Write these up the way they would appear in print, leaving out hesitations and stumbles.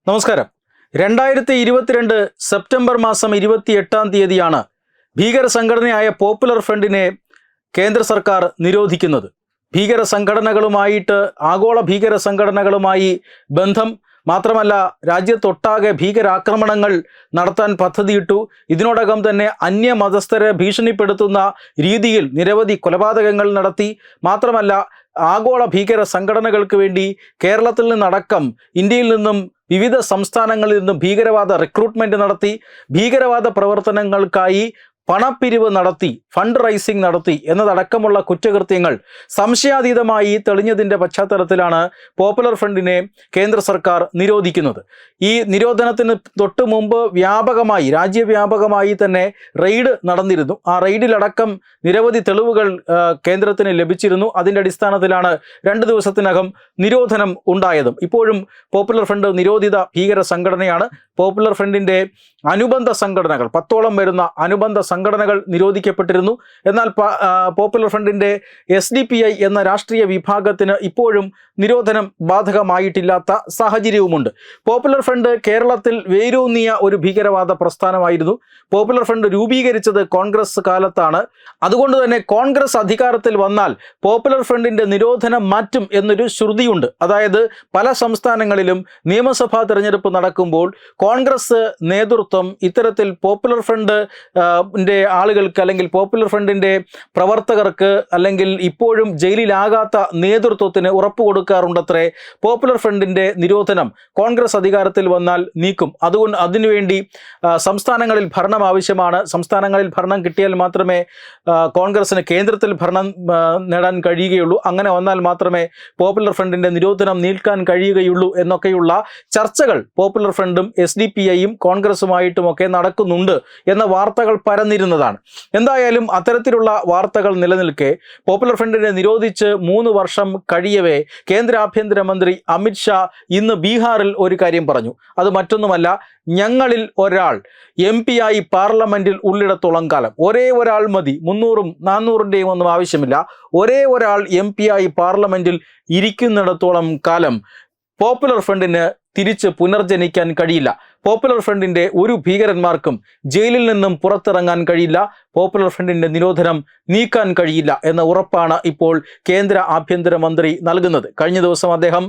നമസ്കാരം. 2022 സെപ്റ്റംബർ മാസം 28-ാം തീയതിയാണ് ഭീകര സംഘടനയായ പോപ്പുലർ ഫ്രണ്ടിനെ കേന്ദ്ര സർക്കാർ നിരോധിക്കുന്നത്. ഭീകര സംഘടനകളുമായിട്ട് ആഗോള ഭീകര സംഘടനകളുമായി ബന്ധം മാത്രമല്ല, രാജ്യത്തൊട്ടാകെ ഭീകരാക്രമണങ്ങൾ നടത്താൻ പദ്ധതിയിട്ടു. ഇതിനോടകം തന്നെ അന്യമതസ്ഥരെ ഭീഷണിപ്പെടുത്തുന്ന രീതിയിൽ നിരവധി കൊലപാതകങ്ങൾ നടത്തി. മാത്രമല്ല, ആഗോള ഭീകര സംഘടനകൾക്ക് വേണ്ടി കേരളത്തിൽ നിന്നടക്കം ഇന്ത്യയിൽ നിന്നും വിവിധ സംസ്ഥാനങ്ങളിൽ നിന്നും ഭീകരവാദ റിക്രൂട്ട്മെൻറ്റ് നടത്തി, ഭീകരവാദ പ്രവർത്തനങ്ങൾക്കായി പണപ്പിരിവ് നടത്തി, ഫണ്ട് റൈസിംഗ് നടത്തി എന്നതടക്കമുള്ള കുറ്റകൃത്യങ്ങൾ സംശയാതീതമായി തെളിഞ്ഞതിൻ്റെ പശ്ചാത്തലത്തിലാണ് പോപ്പുലർ ഫ്രണ്ടിനെ കേന്ദ്ര സർക്കാർ നിരോധിക്കുന്നത്. ഈ നിരോധനത്തിന് തൊട്ട് മുമ്പ് രാജ്യവ്യാപകമായി തന്നെ റെയ്ഡ് നടന്നിരുന്നു. ആ റെയ്ഡിലടക്കം നിരവധി തെളിവുകൾ കേന്ദ്രത്തിന് ലഭിച്ചിരുന്നു. അതിൻ്റെ അടിസ്ഥാനത്തിലാണ് 2 ദിവസത്തിനകം നിരോധനം ഉണ്ടായതും. ഇപ്പോഴും പോപ്പുലർ ഫ്രണ്ട് നിരോധിത ഭീകര സംഘടനയാണ്. പോപ്പുലർ ഫ്രണ്ടിൻ്റെ അനുബന്ധ സംഘടനകൾ 10ഓളം വരുന്ന അനുബന്ധ സംഘടനകൾ നിരോധിക്കപ്പെട്ടിരുന്നു. എന്നാൽ പോപ്പുലർ ഫ്രണ്ടിൻ്റെ SDPI എന്ന രാഷ്ട്രീയ വിഭാഗത്തിന് ഇപ്പോഴും നിരോധനം ബാധകമായിട്ടില്ലാത്ത സാഹചര്യവുമുണ്ട്. പോപ്പുലർ ഫ്രണ്ട് കേരളത്തിൽ വേരൂന്നിയ ഒരു ഭീകരവാദ പ്രസ്ഥാനമായിരുന്നു. പോപ്പുലർ ഫ്രണ്ട് രൂപീകരിച്ചത് കോൺഗ്രസ് കാലത്താണ്. അതുകൊണ്ട് തന്നെ കോൺഗ്രസ് അധികാരത്തിൽ വന്നാൽ പോപ്പുലർ ഫ്രണ്ടിൻ്റെ നിരോധനം മാറ്റും എന്നൊരു ശ്രുതിയുണ്ട്. അതായത് പല സംസ്ഥാനങ്ങളിലും നിയമസഭാ തെരഞ്ഞെടുപ്പ് നടക്കുമ്പോൾ കോൺഗ്രസ് നേതൃത്വം ഇത്തരത്തിൽ പോപ്പുലർ ഫ്രണ്ടിൻ്റെ ആളുകൾക്ക് അല്ലെങ്കിൽ പോപ്പുലർ ഫ്രണ്ടിൻ്റെ പ്രവർത്തകർക്ക് അല്ലെങ്കിൽ ഇപ്പോഴും ജയിലിലാകാത്ത നേതൃത്വത്തിന് ഉറപ്പ് കൊടുക്കാറുണ്ടത്രേ. പോപ്പുലർ ഫ്രണ്ടിൻ്റെ നിരോധനം കോൺഗ്രസ് അധികാരത്തിൽ വന്നാൽ നീക്കും. അതുകൊണ്ട് അതിനുവേണ്ടി സംസ്ഥാനങ്ങളിൽ ഭരണം ആവശ്യമാണ്. സംസ്ഥാനങ്ങളിൽ ഭരണം കിട്ടിയാൽ മാത്രമേ കോൺഗ്രസിന് കേന്ദ്രത്തിൽ ഭരണം നേടാൻ കഴിയുകയുള്ളൂ. അങ്ങനെ വന്നാൽ മാത്രമേ പോപ്പുലർ ഫ്രണ്ടിൻ്റെ നിരോധനം നീക്കാൻ കഴിയുകയുള്ളൂ എന്നൊക്കെയുള്ള ചർച്ചകൾ പോപ്പുലർ ഫ്രണ്ടും SDPIയും കോൺഗ്രസുമായിട്ടുമൊക്കെ നടക്കുന്നുണ്ട് എന്ന വാർത്തകൾ പരന്നിരുന്നതാണ്. എന്തായാലും അത്തരത്തിലുള്ള വാർത്തകൾ നിലനിൽക്കെ പോപ്പുലർ ഫ്രണ്ടിനെ നിരോധിച്ച് 3 വർഷം കഴിയവേ കേന്ദ്ര ആഭ്യന്തരമന്ത്രി അമിത് ഷാ ഇന്ന് ബീഹാറിൽ ഒരു കാര്യം പറഞ്ഞു. അത് മറ്റൊന്നുമല്ല, ഞങ്ങളിൽ ഒരാൾ MP ആയി പാർലമെൻറ്റിൽ ഉള്ളിടത്തോളം കാലം, ഒരേ ഒരാൾ മതി, 300ഉം 400ൻ്റെയും ഒന്നും ആവശ്യമില്ല, ഒരേ ഒരാൾ MP ആയി പാർലമെൻറ്റിൽ ഇരിക്കുന്നിടത്തോളം കാലം പോപ്പുലർ ഫ്രണ്ടിന് തിരിച്ച് പുനർജനിക്കാൻ കഴിയില്ല. പോപ്പുലർ ഫ്രണ്ടിൻ്റെ ഒരു ഭീകരന്മാർക്കും ജയിലിൽ നിന്നും പുറത്തിറങ്ങാൻ കഴിയില്ല. പോപ്പുലർ ഫ്രണ്ടിൻ്റെ നിരോധനം നീക്കാൻ കഴിയില്ല എന്ന ഉറപ്പാണ് ഇപ്പോൾ കേന്ദ്ര ആഭ്യന്തരമന്ത്രി നൽകുന്നത്. കഴിഞ്ഞ ദിവസം അദ്ദേഹം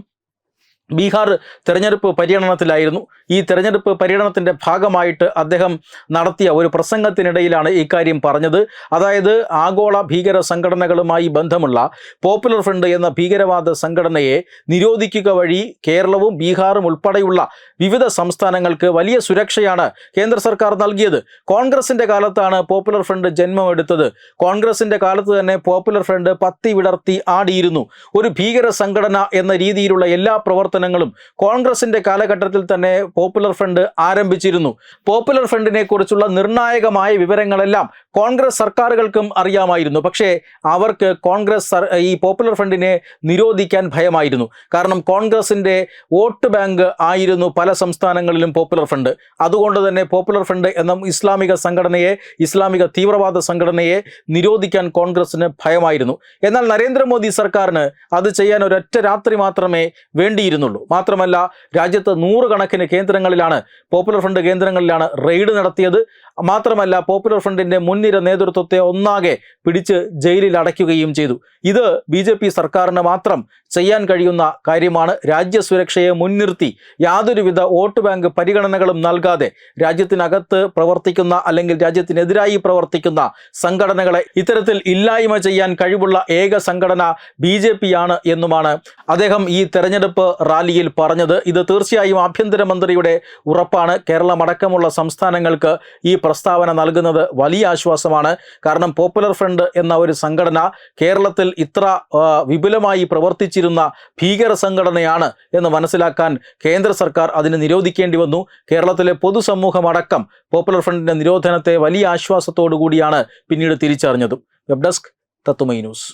ബീഹാർ തെരഞ്ഞെടുപ്പ് പര്യടനത്തിലായിരുന്നു. ഈ തെരഞ്ഞെടുപ്പ് പര്യടനത്തിൻ്റെ ഭാഗമായിട്ട് അദ്ദേഹം നടത്തിയ ഒരു പ്രസംഗത്തിനിടയിലാണ് ഇക്കാര്യം പറഞ്ഞത്. അതായത് ആഗോള ഭീകര സംഘടനകളുമായി ബന്ധമുള്ള പോപ്പുലർ ഫ്രണ്ട് എന്ന ഭീകരവാദ സംഘടനയെ നിരോധിക്കുക വഴി കേരളവും ബീഹാറും ഉൾപ്പെടെയുള്ള വിവിധ സംസ്ഥാനങ്ങൾക്ക് വലിയ സുരക്ഷയാണ് കേന്ദ്ര സർക്കാർ നൽകിയത്. കോൺഗ്രസിൻ്റെ കാലത്താണ് പോപ്പുലർ ഫ്രണ്ട് ജന്മമെടുത്തത്. കോൺഗ്രസിൻ്റെ കാലത്ത് തന്നെ പോപ്പുലർ ഫ്രണ്ട് പത്തി വിടർത്തി ആടിയിരുന്നു. ഒരു ഭീകര സംഘടന എന്ന രീതിയിലുള്ള എല്ലാ പ്രവർത്തനങ്ങളും കോൺഗ്രസിന്റെ കാലഘട്ടത്തിൽ തന്നെ പോപ്പുലർ ഫ്രണ്ട് ആരംഭിച്ചിരുന്നു. പോപ്പുലർ ഫ്രണ്ടിനെ കുറിച്ചുള്ള നിർണായകമായ വിവരങ്ങളെല്ലാം കോൺഗ്രസ് സർക്കാരുകൾക്കും അറിയാമായിരുന്നു. പക്ഷേ അവർക്ക് ഈ പോപ്പുലർ ഫ്രണ്ടിനെ നിരോധിക്കാൻ ഭയമായിരുന്നു. കാരണം കോൺഗ്രസിന്റെ വോട്ട് ബാങ്ക് ആയിരുന്നു പല സംസ്ഥാനങ്ങളിലും പോപ്പുലർ ഫ്രണ്ട്. അതുകൊണ്ട് തന്നെ പോപ്പുലർ ഫ്രണ്ട് എന്ന ഇസ്ലാമിക തീവ്രവാദ സംഘടനയെ നിരോധിക്കാൻ കോൺഗ്രസിന് ഭയമായിരുന്നു. എന്നാൽ നരേന്ദ്രമോദി സർക്കാരിന് അത് ചെയ്യാൻ ഒരൊറ്റ രാത്രി മാത്രമേ വേണ്ടിയിരുന്നുള്ളൂ. മാത്രമല്ല, രാജ്യത്ത് 100 കണക്കിന് പോപ്പുലർ ഫ്രണ്ട് കേന്ദ്രങ്ങളിലാണ് റെയ്ഡ് നടത്തിയത്. മാത്രമല്ല, പോപ്പുലർ ഫ്രണ്ടിൻ്റെ മുൻനിര നേതൃത്വത്തെ ഒന്നാകെ പിടിച്ച് ജയിലിൽ അടയ്ക്കുകയും ചെയ്തു. ഇത് BJP സർക്കാരിന് മാത്രം ചെയ്യാൻ കഴിയുന്ന കാര്യമാണ്. രാജ്യസുരക്ഷയെ മുൻനിർത്തി യാതൊരുവിധ വോട്ട് ബാങ്ക് പരിഗണനകളും നൽകാതെ രാജ്യത്തിനകത്ത് പ്രവർത്തിക്കുന്ന അല്ലെങ്കിൽ രാജ്യത്തിനെതിരായി പ്രവർത്തിക്കുന്ന സംഘടനകളെ ഇത്തരത്തിൽ ഇല്ലായ്മ ചെയ്യാൻ കഴിവുള്ള ഏക സംഘടന BJP ആണ് എന്നുമാണ് അദ്ദേഹം ഈ തെരഞ്ഞെടുപ്പ് റാലിയിൽ പറഞ്ഞത്. ഇത് തീർച്ചയായും ആഭ്യന്തരമന്ത്രിയുടെ ഉറപ്പാണ്. കേരളമടക്കമുള്ള സംസ്ഥാനങ്ങൾക്ക് ഈ പ്രസ്താവന നൽകുന്നത് വലിയ ആശ്വാസമാണ്. കാരണം പോപ്പുലർ ഫ്രണ്ട് എന്ന ഒരു സംഘടന കേരളത്തിൽ ഇത്ര വിപുലമായി പ്രവർത്തിച്ചിരുന്ന ഭീകര സംഘടനയാണ് എന്ന് മനസ്സിലാക്കാൻ കേന്ദ്ര സർക്കാർ അതിന് നിരോധിക്കേണ്ടി വന്നു. കേരളത്തിലെ പൊതുസമൂഹമടക്കം പോപ്പുലർ ഫ്രണ്ടിൻ്റെ നിരോധനത്തെ വലിയ ആശ്വാസത്തോടു കൂടിയാണ് പിന്നീട് തിരിച്ചറിഞ്ഞതും. വെബ് ഡെസ്ക് തത്തുമൈ ന്യൂസ്.